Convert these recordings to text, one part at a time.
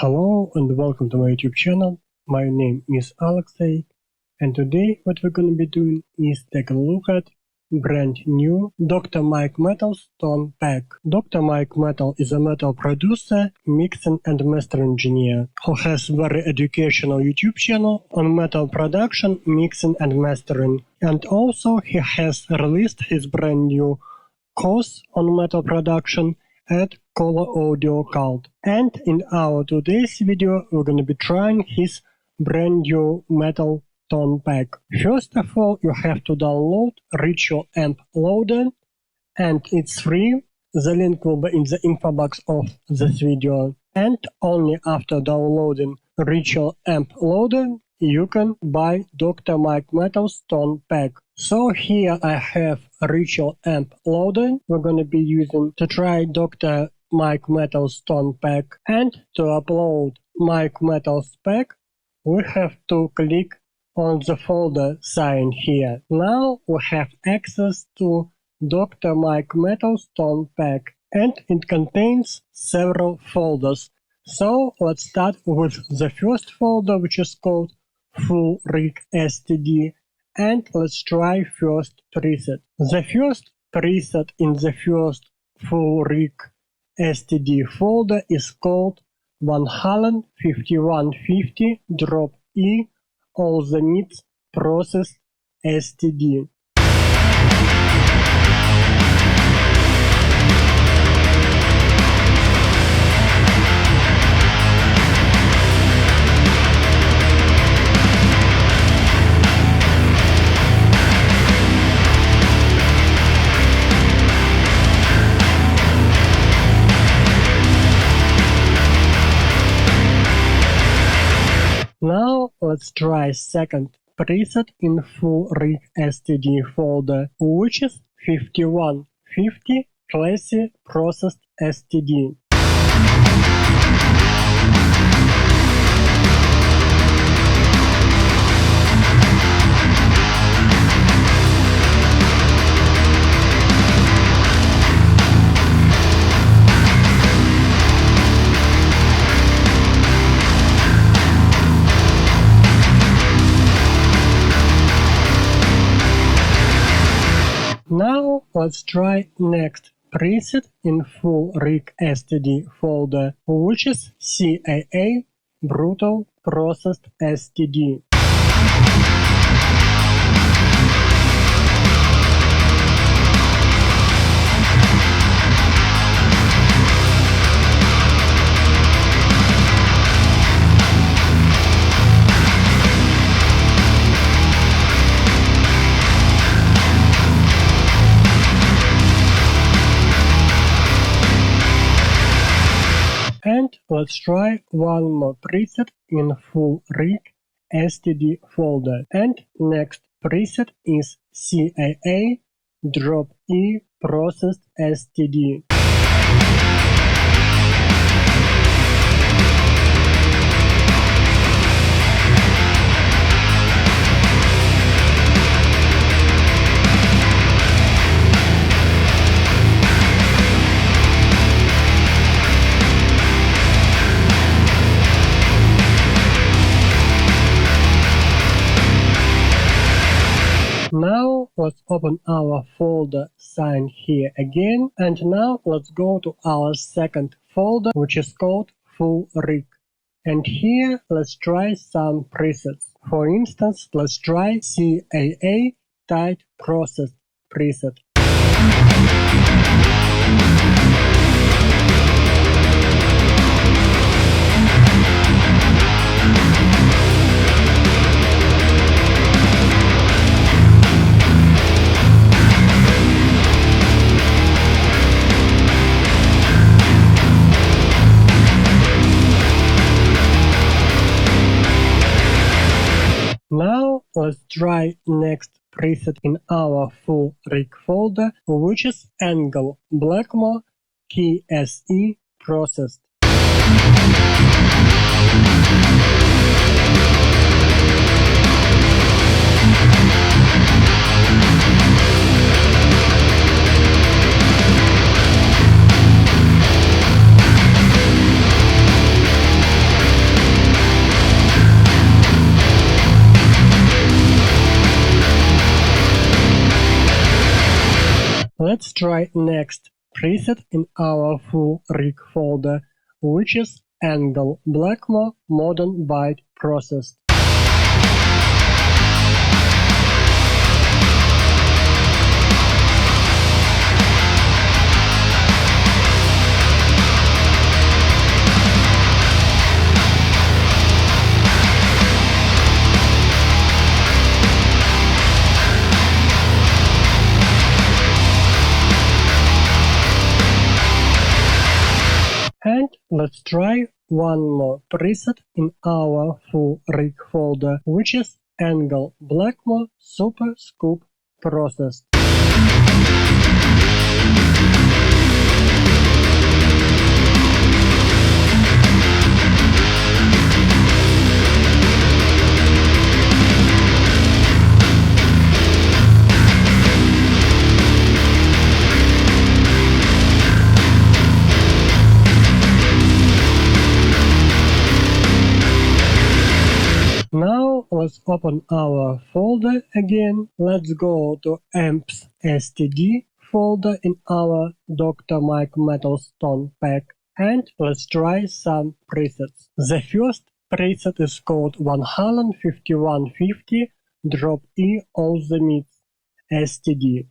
Hello and welcome to my YouTube channel. My name is Alexey, and today what we're gonna be doing is take a look at brand new Dr. Mike Metal Stone Pack. Dr. Mike Metal is a metal producer, mixing and master engineer who has very educational YouTube channel on metal production, mixing and mastering. And also he has released his brand new course on metal production at Color Audio Cult. And in our today's video we're gonna be trying his brand new metal tone pack. First of all, you have to download Ritual Amp Loader, and it's free. The link will be in the info box of this video. And only after downloading Ritual Amp Loader you can buy Dr. Mike Metal Stone Pack. So here I have Ritual Amp Loader we're gonna be using to try Dr. Mike Metal Stone Pack. And to upload Mike Metal Pack we have to click on the folder sign here. Now we have access to Dr. Mike Metal Stone Pack, and it contains several folders. So let's start with the first folder, which is called Full Rig STD, and let's try first preset. The first preset in the first Full Rig STD folder is called 15150 drop E all the needs processed STD. Now let's try second preset in Full Rig STD folder, which is 5150 Classy Processed STD. Now let's try next preset in Full Rig STD folder, which is CAA Brutal Processed STD. And let's try one more preset in Full Rig STD folder. And next preset is CAA Drop E Processed STD. Now let's open our folder sign here again, and now let's go to our second folder, which is called Full Rig. And here let's try some presets. For instance, let's try CAA Tight Processed preset. Now let's try next preset in our Full Rig folder, which is Angle Blackmore KSE Processed. let's try next preset in our full rig folder, which is Angle Blackmore Modern Byte Processed. And let's try one more preset in our full rig folder, which is Angle Blackmore Super Scoop Processed. Now let's open our folder again. Let's go to amps std folder in our Dr. Mike Metal Stone pack and let's try some presets. The first preset is called 15150 drop E all the meats std.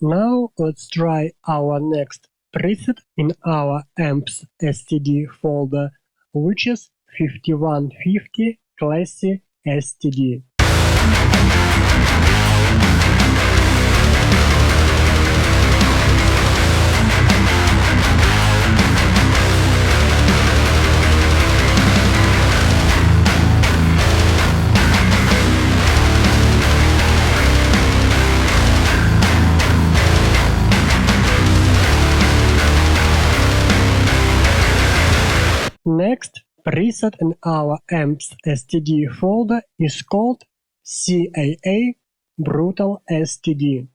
Now let's try our next preset in our amps std folder, which is 5150 classy std. Next preset in our amps std folder is called CAA Brutal std.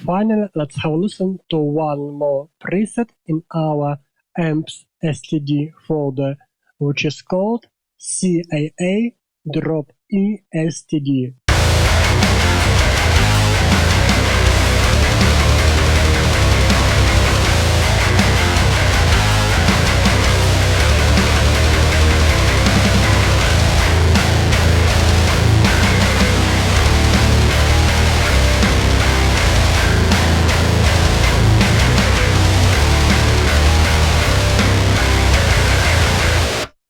Finally, let's have a listen to one more preset in our amps std folder, which is called CAA drop E std.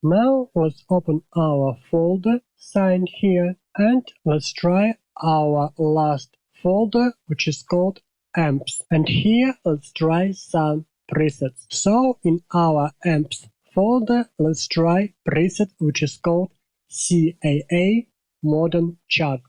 Now let's open our folder signed here and let's try our last folder, which is called amps. And here let's try some presets. So in our amps folder, let's try preset which is called CAA Modern Chug.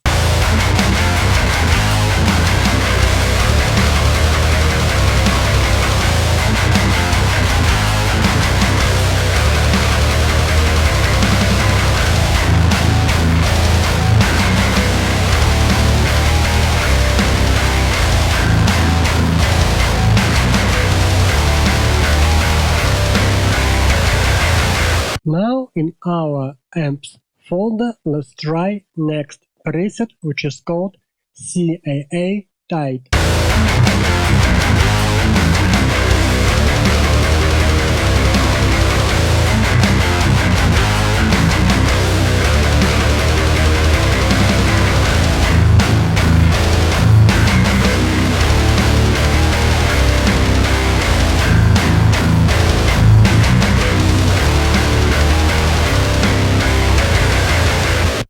Now in our amps folder, let's try next preset which is called CAA Tight.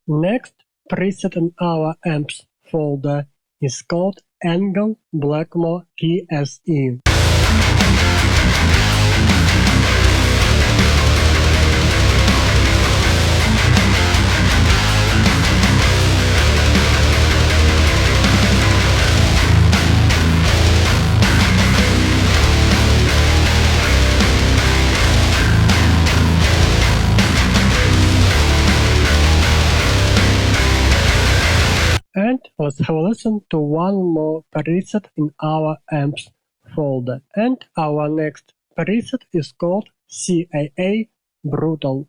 Next, preset in our amps folder is called Angle Blackmore PSE. And let's have a listen to one more preset in our amps folder. And our next preset is called CAA Brutal.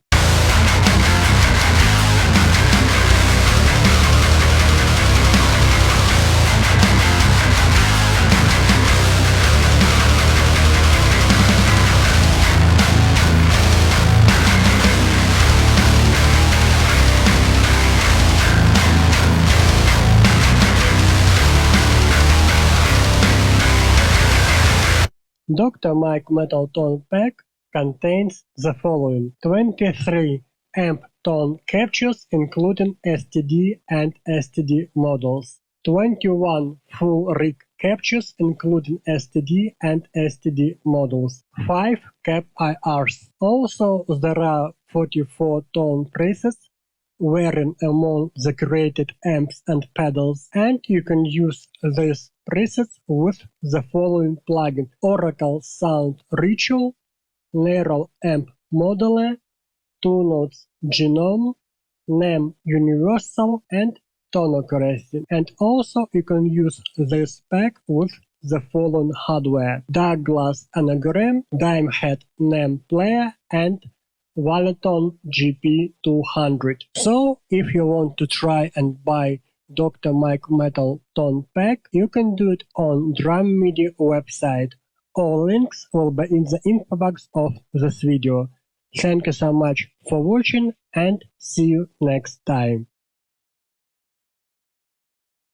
Dr. Mike Metal Tone Pack contains the following: 23 amp tone captures including STD and STD models, 21 full rig captures including STD and STD models, 5 cap IRs. Also there are 44 tone presets varying among the created amps and pedals, and you can use these presets with the following plugin: Oracle Sound Ritual, Neural Amp Modeler, Two Notes Genome, NAME Universal, and Tonocracy. And also you can use this pack with the following hardware: Douglas Anagram, Dimehead NAME Player, and Valeton GP200. So, if you want to try and buy Dr. Mike Metal Tone Pack, you can do it on Drum Media website. All links will be in the info box of this video. Thank you so much for watching and see you next time.